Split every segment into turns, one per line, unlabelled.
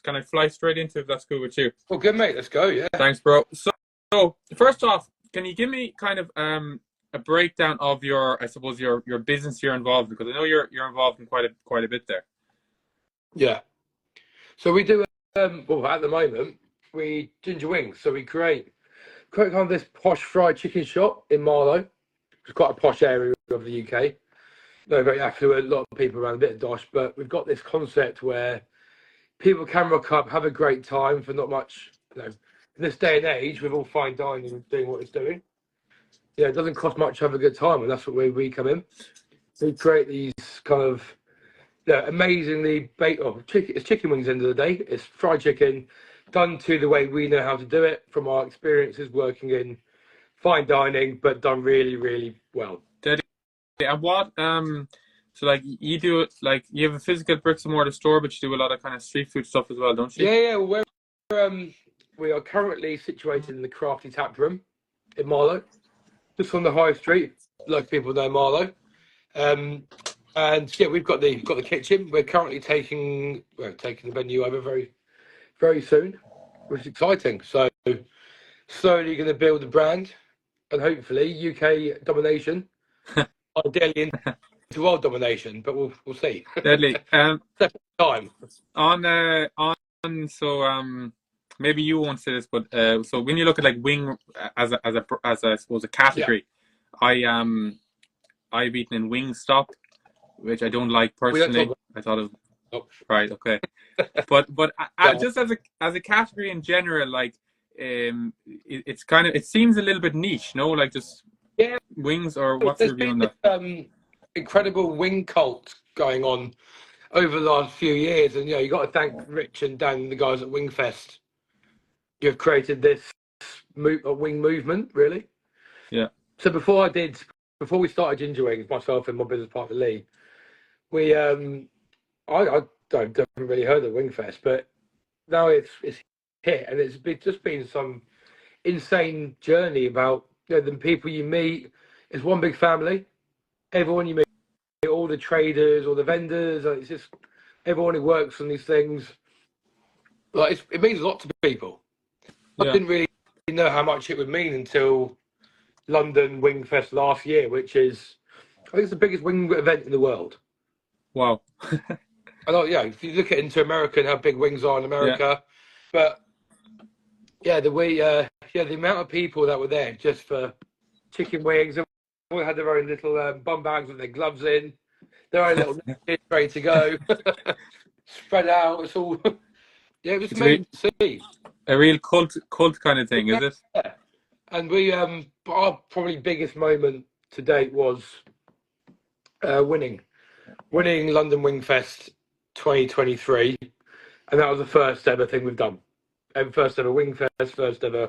Can I fly straight into it if that's cool with you?
Well, good, mate. Let's go. Yeah.
Thanks, bro. So first off, can you give me kind of a breakdown of your, I suppose, your business you're involved in? Because I know you're involved in quite a bit there.
Yeah. So we do. Well, at the moment, we ginger wings. So we create kind of this posh fried chicken shop in Marlow. It's quite a posh area of the UK. No, very affluent. A lot of people around, a bit of dosh, but we've got this concept where people can rock up, have a great time for not much. In this day and age, with all fine dining and doing what it's doing, yeah, it doesn't cost much to have a good time, and that's what we come in. We create these kind of amazingly baked. Oh, chicken. It's chicken wings. At the end of the day, it's fried chicken, done to the way we know how to do it from our experiences working in fine dining, but done really, really well.
And what so like you do it like you have a physical bricks and mortar store, but you do a lot of kind of street food stuff as well, don't you?
Yeah. Well, we are currently situated in the Crafty Tap Room in Marlow, just on the high street. Like people know Marlow. And yeah, we've got the kitchen. We're currently taking the venue over very, very soon, which is exciting. So slowly going to build a brand, and hopefully UK domination, ideally into world domination. But we'll see.
Deadly.
Second time.
On so maybe you won't say this, but so when you look at like wing as a I suppose a category, yeah. I've eaten in Wingstop, which I don't like personally. I thought of right, okay, but just as a category in general, like it's kind of, it seems a little bit niche, no? Like just wings, or what's your view on that?
Incredible wing cult going on over the last few years, and you got to thank Rich and Dan, the guys at Wingfest. You've created this wing movement, really.
Yeah.
So before we started Ginger Wings, myself and my business partner Lee, we I haven't really heard of Wingfest, but now it's hit, and it's just been some insane journey about the people you meet. It's one big family. Everyone you meet, all the traders, all the vendors, it's just everyone who works on these things. Like it means a lot to people. Yeah. I didn't really know how much it would mean until London Wingfest last year, which is, I think it's the biggest wing event in the world.
Wow.
I know, if you look into America and how big wings are in America, but the amount of people that were there just for chicken wings, and all had their own little bum bags with their gloves in, their own little ready to go, spread out. It's all, it was amazing to see.
A real cult kind of thing, is it?
Yeah. And our probably biggest moment to date was winning London Wingfest 2023, and that was the first ever thing we've done. And first ever Wingfest, first ever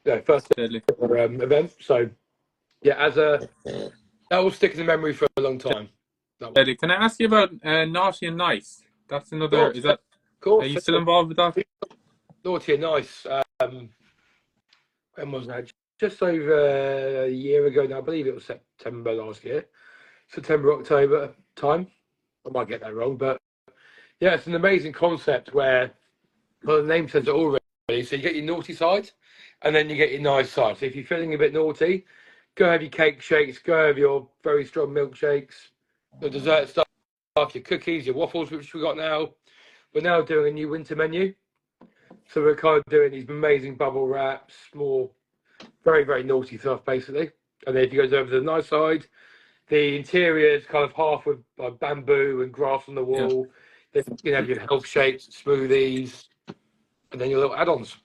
event. So that will stick in the memory for a long time.
Can I ask you about Naughty and Nice? That's another. Is that? Are you still involved with that?
Naughty and Nice. When was that? Just over a year ago now. I believe it was September last year. September, October time. I might get that wrong, but yeah, it's an amazing concept where, well, the name says it already. So you get your naughty side, and then you get your nice side. So if you're feeling a bit naughty, go have your cake shakes, go have your very strong milkshakes, the dessert stuff, your cookies, your waffles, which we got now. We're now doing a new winter menu. So we're kind of doing these amazing bubble wraps, more very, very naughty stuff, basically. And then if you go over to the nice side, the interior is kind of half with bamboo and grass on the wall. Yeah. Then you have your health shakes, smoothies, and then your little add-ons.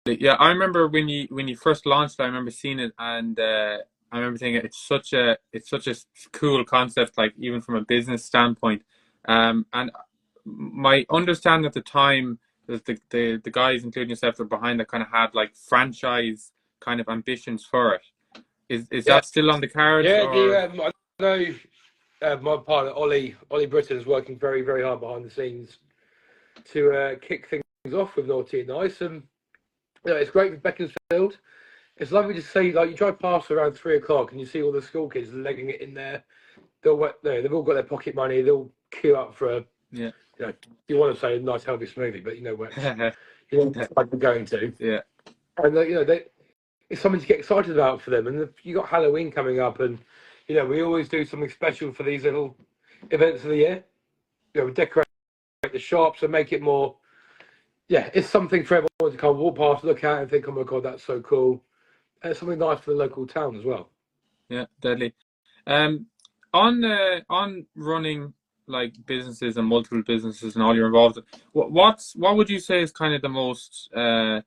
Yeah, I remember when you first launched, I remember seeing it, and I remember thinking it's such a cool concept, like even from a business standpoint. And my understanding at the time was the guys, including yourself, were behind that kind of had like franchise kind of ambitions for it. Is that still on the cards?
Yeah, I know my partner Ollie Britton is working very, very hard behind the scenes to kick things off with Naughty and Nice, and it's great for Beaconsfield. It's lovely to see, like, you drive past around 3 o'clock and you see all the school kids legging it in there. They've all got their pocket money. They'll queue up for you want to say a nice healthy smoothie, but like we're going to.
Yeah.
And it's something to get excited about for them. And you got Halloween coming up, and we always do something special for these little events of the year. We decorate the shops and make it more. Yeah, it's something for everyone to kind of walk past, look at, and think, "Oh my god, that's so cool." And it's something nice for the local town as well.
Yeah, deadly. On running like businesses and multiple businesses and all you're involved in, what would you say is kind of the most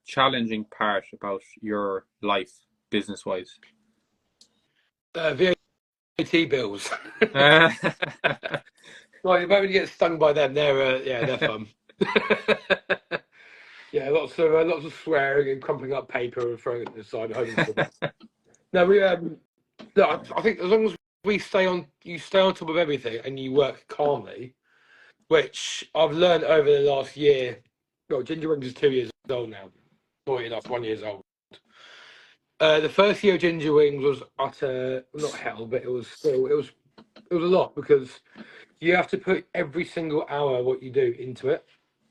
challenging part about your life business wise?
VAT bills. Well, you might get stung by them. They're fun. Yeah, lots of swearing and crumpling up paper and throwing it to the side, hoping for the best. No, I think as long as you stay on top of everything and you work calmly, which I've learned over the last year. Well, Ginger Wings is 2 years old now. Naughty enough, 1 year old. The first year of Ginger Wings was utter, not hell, but it was a lot, because you have to put every single hour what you do into it.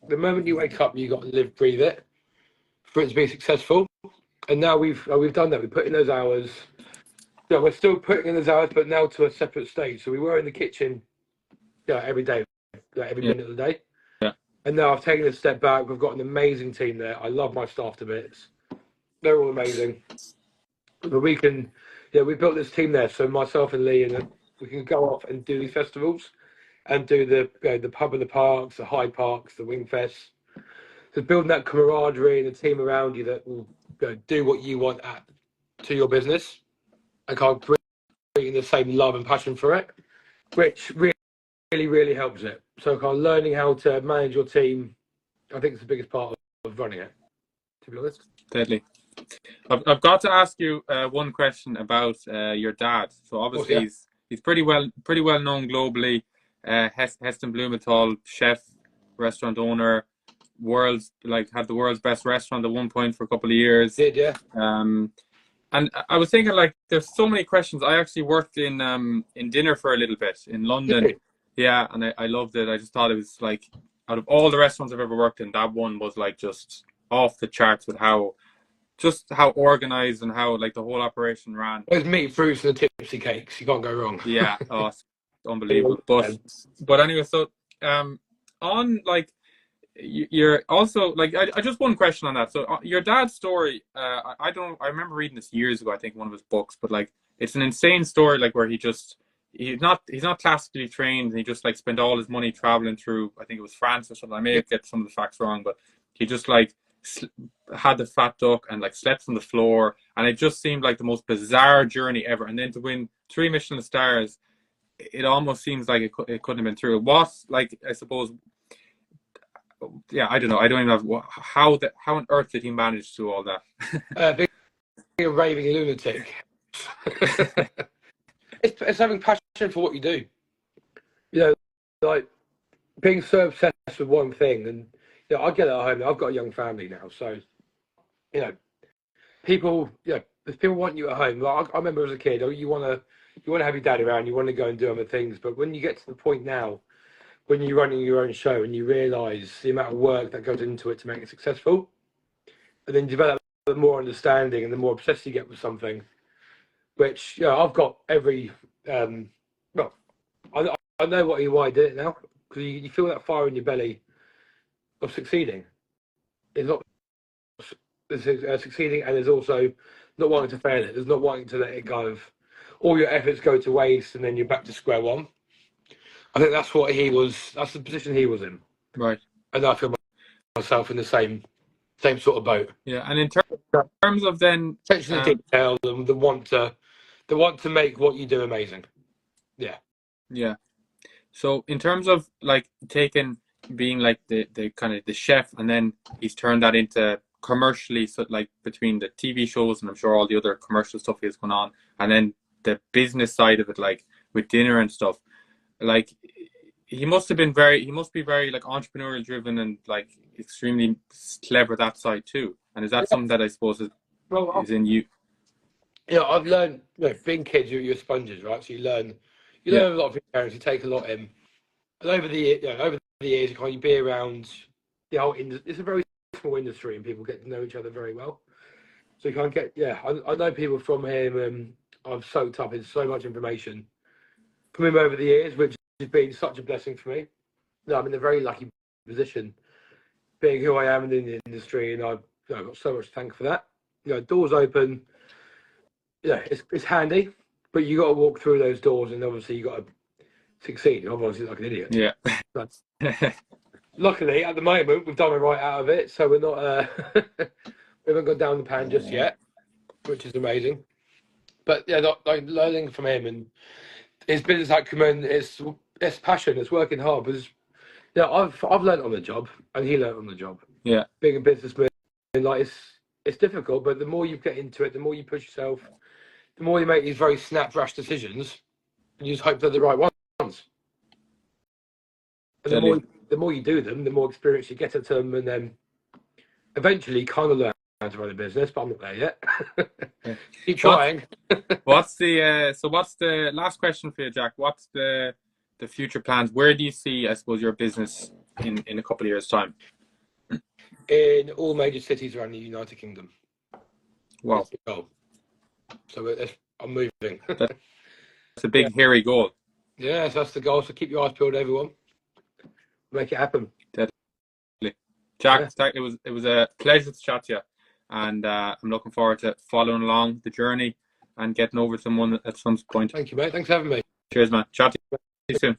The moment you wake up, you got to live, breathe it for it to be successful. And now we've done that. We put in those hours. Yeah, we're still putting in those hours, but now to a separate stage. So we were in the kitchen, every day, every minute of the day.
Yeah.
And now I've taken a step back. We've got an amazing team there. I love my staff to bits. They're all amazing. But we built this team there. So myself and Lee, and we can go off and do these festivals and do the pub in the parks, the Hyde Parks, the Wing Fest. So building that camaraderie and a team around you that will do what you want to your business, and kind of bringing the same love and passion for it, which really, really helps it. So kind of learning how to manage your team, I think, is the biggest part of running it, to be honest.
Deadly. I've got to ask you one question about your dad. So obviously he's pretty well known globally. Heston Blumenthal, chef, restaurant owner, had the world's best restaurant at one point for a couple of years.
Did, yeah.
And I was thinking, like, there's so many questions. I actually worked in dinner for a little bit in London.
Really?
Yeah, and I loved it. I just thought it was like, out of all the restaurants I've ever worked in, that one was like just off the charts with how organized and how like the whole operation ran.
Those meat, fruits, and the tipsy cakes, you can't go wrong.
Yeah, it's unbelievable. But anyway, so on like, you're also like, I just one question on that. So your dad's story, I remember reading this years ago, I think, one of his books, but like, it's an insane story, like, where he's not classically trained, and he just like spent all his money traveling through, I think it was France or something. I may get some of the facts wrong, but he just like had the fat duck and like slept on the floor, and it just seemed like the most bizarre journey ever. And then to win 3 Michelin stars, it almost seems like it couldn't have been true. What, like, I suppose, yeah, I don't know. I don't even know how on earth did he manage to do all that?
Being a raving lunatic. It's having passion for what you do. Like being so obsessed with one thing. And I get it at home. I've got a young family now, so people want you at home. Like, I remember as a kid, you want to have your dad around. You want to go and do other things. But when you get to the point now, when you're running your own show and you realise the amount of work that goes into it to make it successful, and then develop the more understanding and the more obsessed you get with something, which I've got every I know why I did it now, because you feel that fire in your belly of succeeding. It's not succeeding, and there's also not wanting to fail it. There's not wanting to let it go of all your efforts go to waste, and then you're back to square one. I think that's that's the position he was in.
Right.
And I feel myself in the same sort of boat.
Yeah, and in terms of then
attention to detail, and the want to make what you do amazing. Yeah.
Yeah. So in terms of like being like the kind of the chef, and then he's turned that into commercially, so like between the TV shows and I'm sure all the other commercial stuff he has going on, and then the business side of it, like with dinner and stuff, like he must be very like entrepreneurial driven and like extremely clever that side too. And is that something that I suppose is in you?
I've learned, being kids, you're sponges, right? So you learn a lot of your parents, you take a lot in. And over the the years, you be around the whole industry. It's a very small industry, and people get to know each other very well. So you can't get, I know people from him. I've soaked up in so much information from him over the years, which has been such a blessing for me. No, I'm in a very lucky position, being who I am in the industry, and I've got so much to thank for that. Doors open. It's handy, but you got to walk through those doors, and obviously you got to succeed. Otherwise, you're like an idiot.
Yeah.
But luckily, at the moment, we've done it right out of it, so we're not. We haven't gone down the pan just yet, which is amazing. But yeah, like learning from him and his business acumen, it's passion, it's working hard. Because I've learned on the job, and he learned on the job.
Yeah.
Being a businessman, like it's difficult, but the more you get into it, the more you push yourself, the more you make these very snap, rash decisions, and you just hope they're the right ones. And the more you do them, the more experience you get at them, and then eventually kind of learn how to run a business. But I'm not there yet. Keep trying.
What's the last question for you, Jack? What's the future plans? Where do you see, I suppose, your business in a couple of years' time?
In all major cities around the United Kingdom.
Wow.
That's the goal. So I'm moving.
That's a big, hairy goal.
Yeah, so that's the goal. So keep your eyes peeled, everyone. Make it happen.
Definitely. Jack, it was a pleasure to chat to you. And I'm looking forward to following along the journey and getting over someone at some point.
Thank you, mate. Thanks for having me.
Cheers, man. Chat to you soon.